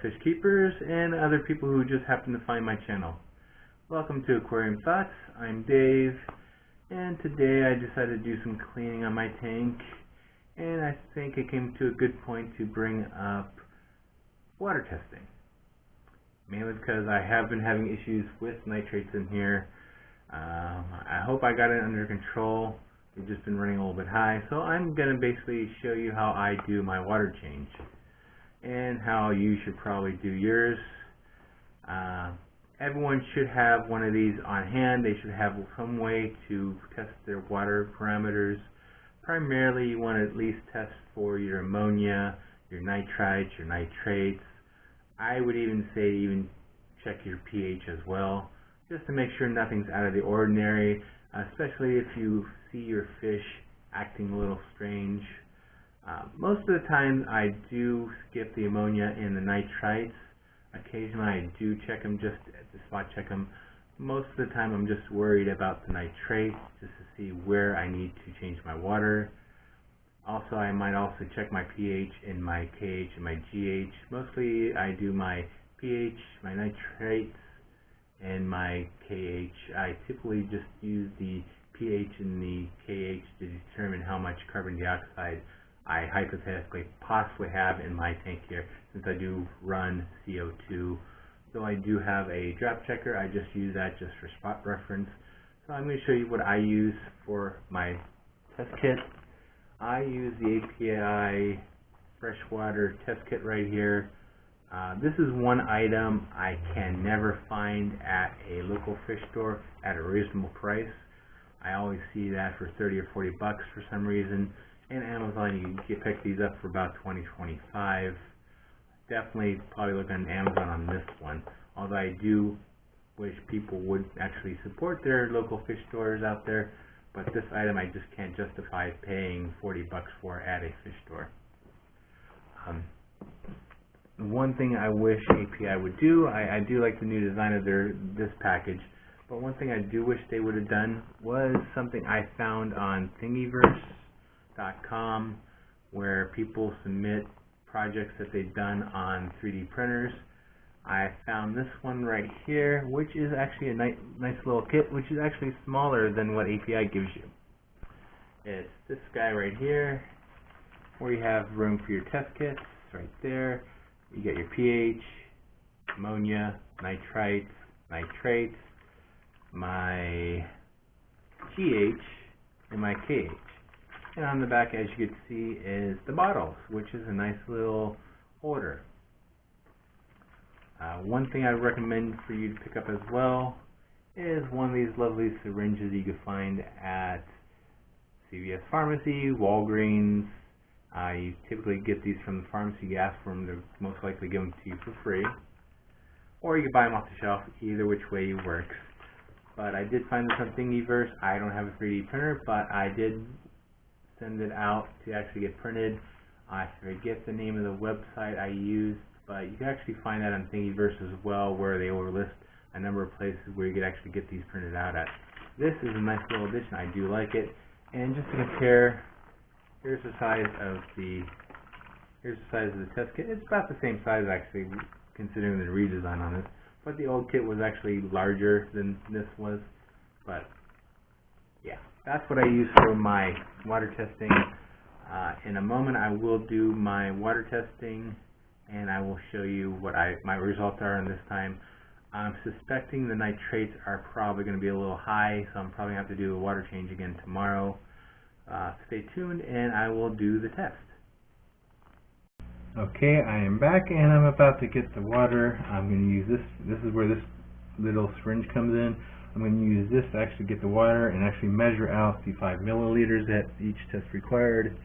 fish keepers and other people who just happen to find my channel. Welcome to Aquarium Thoughts. I'm Dave, and today I decided to do some cleaning on my tank, and I think it came to a good point to bring up water testing. Mainly because I have been having issues with nitrates in here. I hope I got it under control. It's just been running a little bit high, so I'm going to basically show you how I do my water change and how you should probably do yours. Everyone should have one of these on hand. They should have some way to test their water parameters. Primarily, you want to at least test for your ammonia, your nitrites, your nitrates. I would even say check your pH as well, just to make sure nothing's out of the ordinary, especially if you see your fish acting a little strange. Most of the time I do skip the ammonia and the nitrites. Occasionally I do check them, just to spot check them. Most of the time I'm just worried about the nitrates, just to see where I need to change my water. Also, I might also check my pH and my KH and my GH. Mostly I do my pH, my nitrates, and my KH. I typically just use the pH and the KH to determine how much carbon dioxide I hypothetically possibly have in my tank here, since I do run CO2. Though I do have a drop checker, I just use that just for spot reference. So I'm going to show you what I use for my test kit. I use the API freshwater test kit right here. This is one item I can never find at a local fish store at a reasonable price. I always see that for 30 or 40 bucks for some reason. And Amazon, you can pick these up for about 20, 25. Definitely probably look on Amazon on this one. Although I do wish people would actually support their local fish stores out there. But this item I just can't justify paying 40 bucks for at a fish store. One thing I wish API would do, I do like the new design of this package, but one thing I do wish they would have done was something I found on thingiverse.com, where people submit projects that they've done on 3D printers. I found this one right here, which is actually a nice little kit, which is actually smaller than what API gives you. It's this guy right here, where you have room for your test kits right there. You get your pH, ammonia, nitrites, nitrates, my GH, and my KH. And on the back, as you can see, is the bottles, which is a nice little holder. One thing I recommend for you to pick up as well is one of these lovely syringes you can find at CVS Pharmacy, Walgreens. You typically get these from the pharmacy. You ask for them, they're most likely give them to you for free. Or you can buy them off the shelf, either which way works. But I did find this on Thingiverse. I don't have a 3D printer, but I did send it out to actually get printed. I forget the name of the website I used, but you can actually find that on Thingiverse as well, where they will list a number of places where you could actually get these printed out at. This is a nice little addition. I do like it. And just to compare, here's the size of the test kit. It's about the same size actually, considering the redesign on this. But the old kit was actually larger than this was. But yeah, that's what I use for my water testing. In a moment, I will do my water testing, and I will show you what my results are on this time. I'm suspecting the nitrates are probably going to be a little high, so I'm probably going to have to do a water change again tomorrow. Stay tuned, and I will do the test. Okay, I am back, and I'm about to get the water. I'm going to use this. This is where this little syringe comes in. I'm going to use this to actually get the water and actually measure out the 5 milliliters that each test required.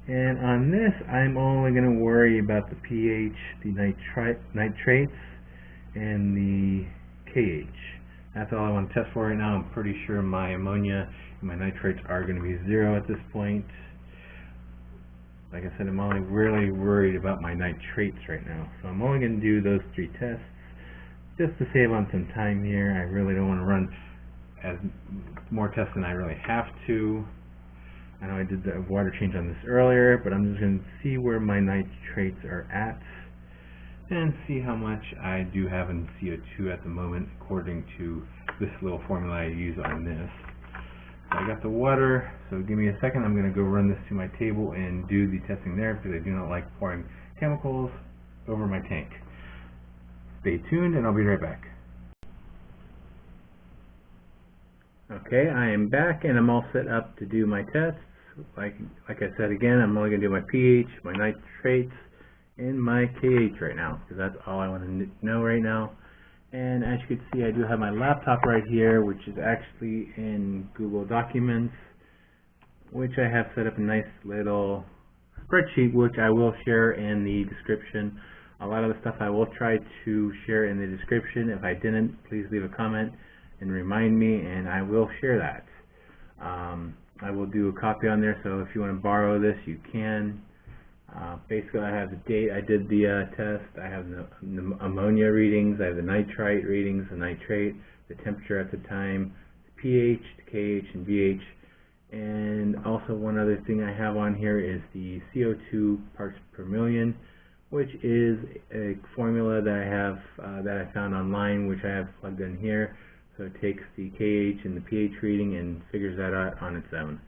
And on this, I'm only going to worry about the pH, the nitrates, and the KH. That's all I want to test for right now. I'm pretty sure my ammonia and my nitrates are going to be 0 at this point. Like I said, I'm only really worried about my nitrates right now. So I'm only going to do those 3 tests just to save on some time here. I really don't want to run more tests than I really have to. I know I did the water change on this earlier, but I'm just going to see where my nitrates are at. and see how much I do have in CO2 at the moment according to this little formula I use on this. So I got the water, so give me a second. I'm going to go run this to my table and do the testing there because I do not like pouring chemicals over my tank. Stay tuned and I'll be right back. Okay, I am back and I'm all set up to do my tests. Like I said again, I'm only going to do my pH, my nitrates, and my KH right now, because that's all I want to know right now. And as you can see, I do have my laptop right here, which is actually in Google Documents, which I have set up a nice little spreadsheet, which I will share in the description. A lot of the stuff I will try to share in the description. If I didn't, please leave a comment and remind me, and I will share that. I will do a copy on there, so if you want to borrow this, you can. Basically, I have the date I did the test, I have the ammonia readings, I have the nitrite readings, the nitrate, the temperature at the time, the pH, the KH, and VH. And also one other thing I have on here is the CO2 parts per million, which is a formula that I have that I found online, which I have plugged in here. So it takes the KH and the pH reading and figures that out on its own.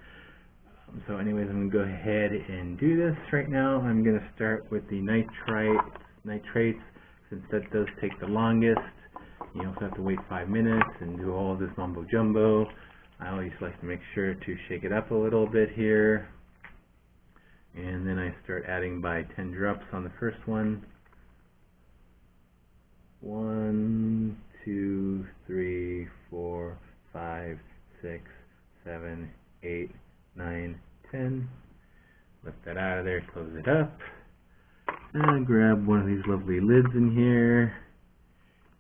So anyways, I'm going to go ahead and do this right now. I'm going to start with the nitrates, since that does take the longest. You also have to wait 5 minutes and do all this mumbo jumbo. I always like to make sure to shake it up a little bit here. And then I start adding by 10 drops on the first one. 1, 2, 3, 4, 5, 6, 7, 8, 9, 10. Lift that out of there, close it up. And grab one of these lovely lids in here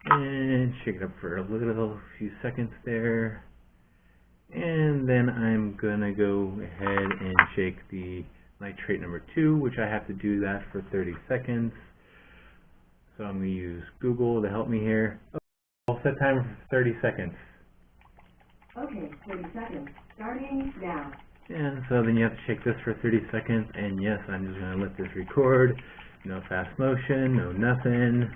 and shake it up for a few seconds there. And then I'm gonna go ahead and shake the nitrate number 2, which I have to do that for 30 seconds. So I'm gonna use Google to help me here. I'll set timer for 30 seconds. Okay, 30 seconds. Starting now. And so then you have to shake this for 30 seconds, and yes, I'm just going to let this record. No fast motion, no nothing.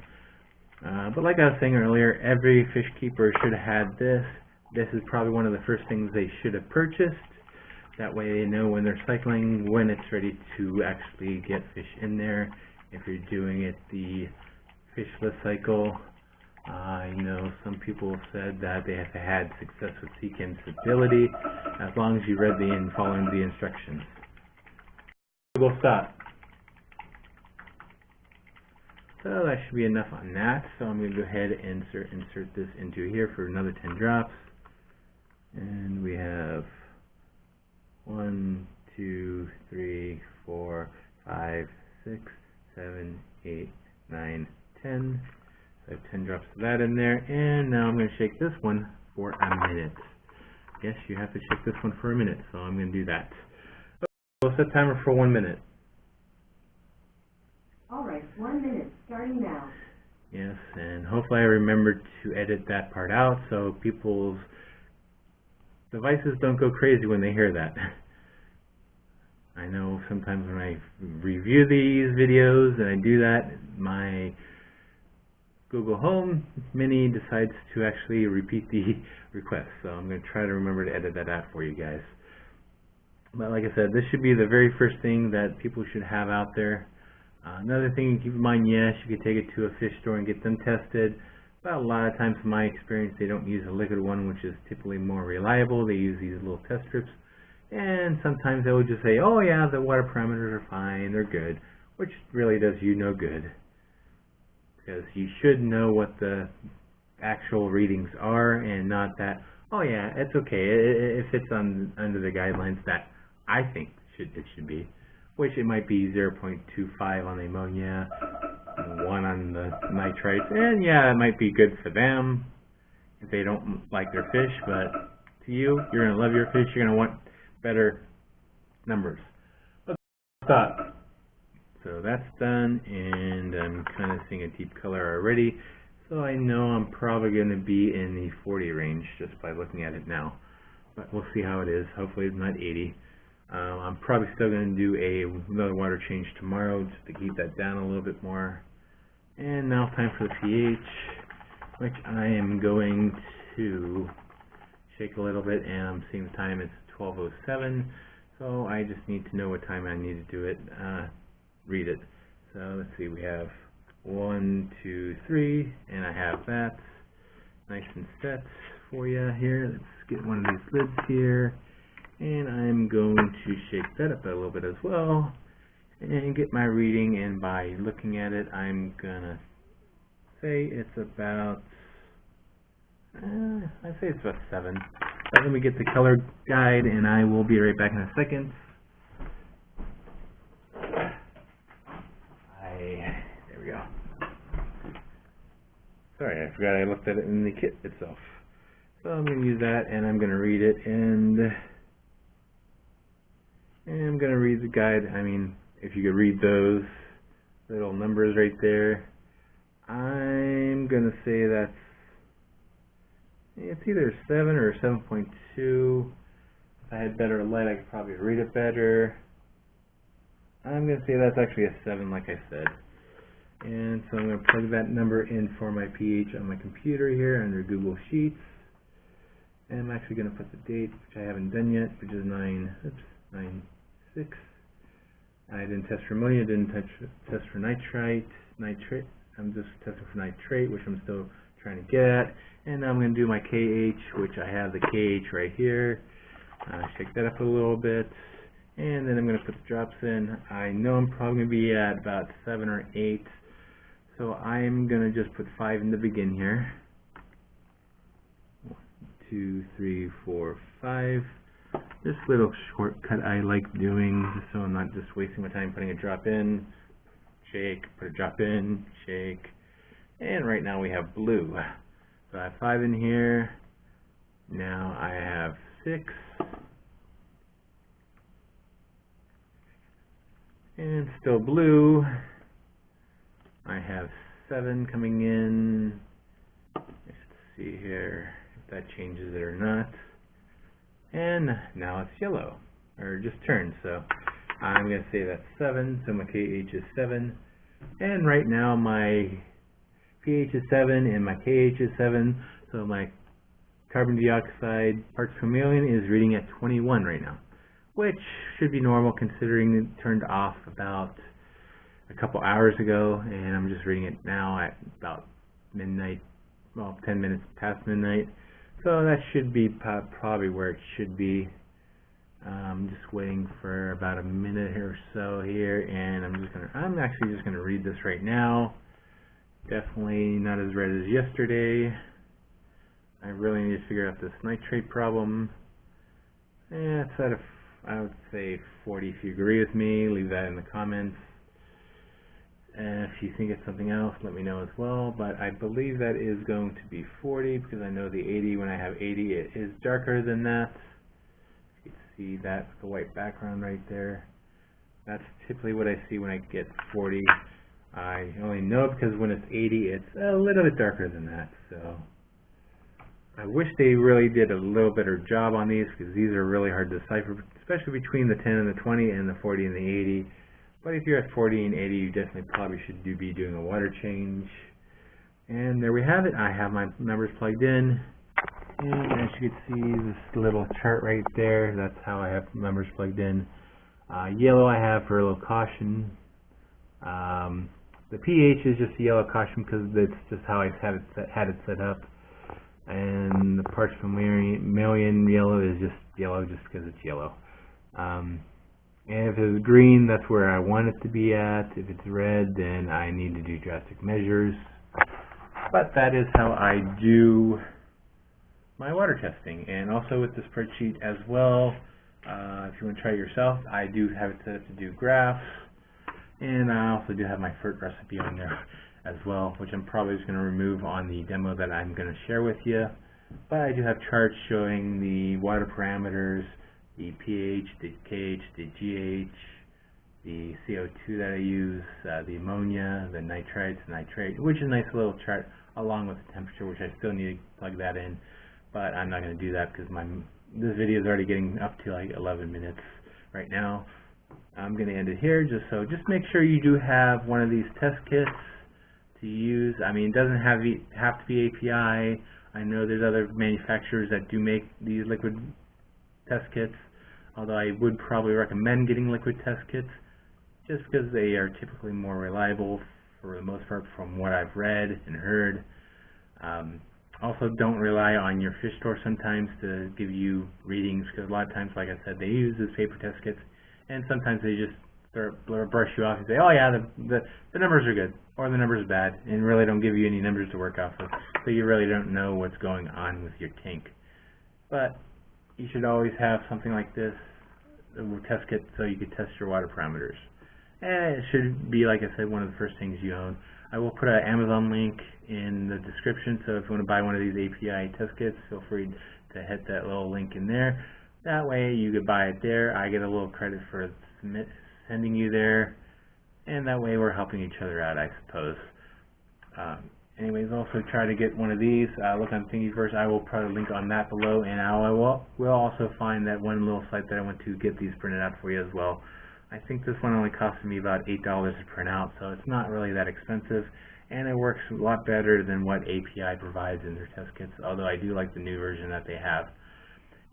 But like I was saying earlier, every fish keeper should have had this. This is probably one of the first things they should have purchased. That way they know when they're cycling, when it's ready to actually get fish in there. If you're doing it the fishless cycle, I know some people have said that they have had success with CCAM stability as long as you read and following the instructions. We'll stop. So that should be enough on that. So I'm going to go ahead and insert this into here for another 10 drops. And we have 1, 2, 3, 4, 5, 6, 7, 8, 9, 10. I have 10 drops of that in there, and now I'm going to shake this one for a minute. Yes, you have to shake this one for a minute, so I'm going to do that. Okay, we'll set timer for 1 minute. Alright, 1 minute, starting now. Yes, and hopefully I remembered to edit that part out so people's devices don't go crazy when they hear that. I know sometimes when I review these videos and I do that, my Google Home Mini decides to actually repeat the request. So I'm going to try to remember to edit that out for you guys. But like I said, this should be the very first thing that people should have out there. Another thing to keep in mind, yes, you could take it to a fish store and get them tested. But a lot of times, from my experience, they don't use a liquid one, which is typically more reliable. They use these little test strips. And sometimes they will just say, oh yeah, the water parameters are fine, they're good, which really does you no good. Because you should know what the actual readings are and not that, oh yeah, it's okay, it fits under the guidelines that I think it should be, which it might be 0.25 on the ammonia, 1 on the nitrites, and yeah, it might be good for them if they don't like their fish, but to you, you're going to love your fish, you're going to want better numbers. Okay, stop. So that's done, and I'm kind of seeing a deep color already, so I know I'm probably going to be in the 40 range just by looking at it now. But we'll see how it is. Hopefully it's not 80. I'm probably still going to do another water change tomorrow just to keep that down a little bit more. And now time for the pH, which I am going to shake a little bit, and I'm seeing the time is 12:07, so I just need to know what time I need to do it, read it. So let's see, we have 1, 2, 3, and I have that nice and set for you here. Let's get one of these lids here, and I'm going to shake that up a little bit as well and get my reading, and by looking at it I'm gonna say it's about I'd say it's about 7. Let me get the color guide and I will be right back in a second. There we go. Sorry, I forgot I looked at it in the kit itself. So I'm going to use that and I'm going to read it, and I'm going to read the guide. I mean, if you could read those little numbers right there, I'm going to say that's, it's either 7 or 7.2. If I had better light, I could probably read it better. I'm going to say that's actually a 7, like I said. And so I'm going to plug that number in for my pH on my computer here under Google Sheets. And I'm actually going to put the date, which I haven't done yet, which is 9/6. I didn't test for ammonia, didn't test for nitrate. I'm just testing for nitrate, which I'm still trying to get at. And now I'm going to do my KH, which I have the KH right here. Shake that up a little bit. And then I'm going to put the drops in. I know I'm probably going to be at about 7 or 8. So I'm going to just put 5 in the begin here. 1, 2, 3, 4, 5. This little shortcut I like doing, just so I'm not just wasting my time putting a drop in, shake, put a drop in, shake. And right now we have blue. So I have 5 in here. Now I have 6. And still blue. I have 7 coming in. Let's see here if that changes it or not. And now it's yellow, or just turned. So I'm going to say that's 7. So my KH is 7. And right now my pH is 7 and my KH is 7. So my carbon dioxide parts per million is reading at 21 right now, which should be normal considering it turned off about a couple hours ago, and I'm just reading it now at about midnight, well, 10 minutes past midnight. So that should be probably where it should be. I'm just waiting for about a minute or so here, and I'm actually just gonna read this right now. Definitely not as red as yesterday. I really need to figure out this nitrate problem. Yeah, it's at I would say 40. If you agree with me, leave that in the comments. And if you think it's something else, let me know as well. But I believe that is going to be 40 because I know the 80, when I have 80, it is darker than that. You can see that's the white background right there. That's typically what I see when I get 40. I only know because when it's 80, it's a little bit darker than that. So I wish they really did a little better job on these because these are really hard to decipher, especially between the 10 and the 20 and the 40 and the 80. But if you're at 40 and 80, you definitely probably should be doing a water change. And there we have it. I have my numbers plugged in. And as you can see, this little chart right there, that's how I have numbers plugged in. Yellow I have for a little caution. The pH is just yellow caution because that's just how I had it set up. And the parts per million yellow is just yellow just because it's yellow. And if it's green, that's where I want it to be at. If it's red, then I need to do drastic measures. But that is how I do my water testing. And also with the spreadsheet as well, if you want to try it yourself, I do have it set up to do graphs. And I also do have my FERT recipe on there as well, which I'm probably just going to remove on the demo that I'm going to share with you. But I do have charts showing the water parameters, the pH, the KH, the GH, the CO2 that I use, the ammonia, the nitrites, nitrate, which is a nice little chart along with the temperature, which I still need to plug that in. But I'm not going to do that because this video is already getting up to like 11 minutes right now. I'm going to end it here just make sure you do have one of these test kits to use. I mean, it doesn't have to be API. I know there's other manufacturers that do make these liquid test kits, although I would probably recommend getting liquid test kits just because they are typically more reliable for the most part from what I've read and heard. Also, don't rely on your fish store sometimes to give you readings, because a lot of times, like I said, they use these paper test kits, and sometimes they just brush you off and say, oh yeah, the numbers are good, or the numbers are bad, and really don't give you any numbers to work off of, so you really don't know what's going on with your tank. But you should always have something like this, a test kit, so you can test your water parameters. And it should be, like I said, one of the first things you own. I will put an Amazon link in the description, so if you want to buy one of these API test kits, feel free to hit that little link in there. That way you could buy it there. I get a little credit for sending you there, and that way we're helping each other out, I suppose. Anyways, also try to get one of these. Look on Thingiverse. I will put a link on that below, and I will also find that one little site that I went to get these printed out for you as well. I think this one only costed me about $8 to print out, so it's not really that expensive, and it works a lot better than what API provides in their test kits, although I do like the new version that they have.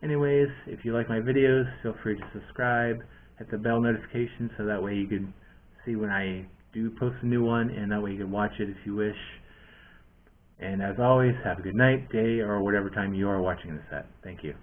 Anyways, if you like my videos, feel free to subscribe, hit the bell notification so that way you can see when I do post a new one, and that way you can watch it if you wish. And as always, have a good night, day, or whatever time you are watching this at. Thank you.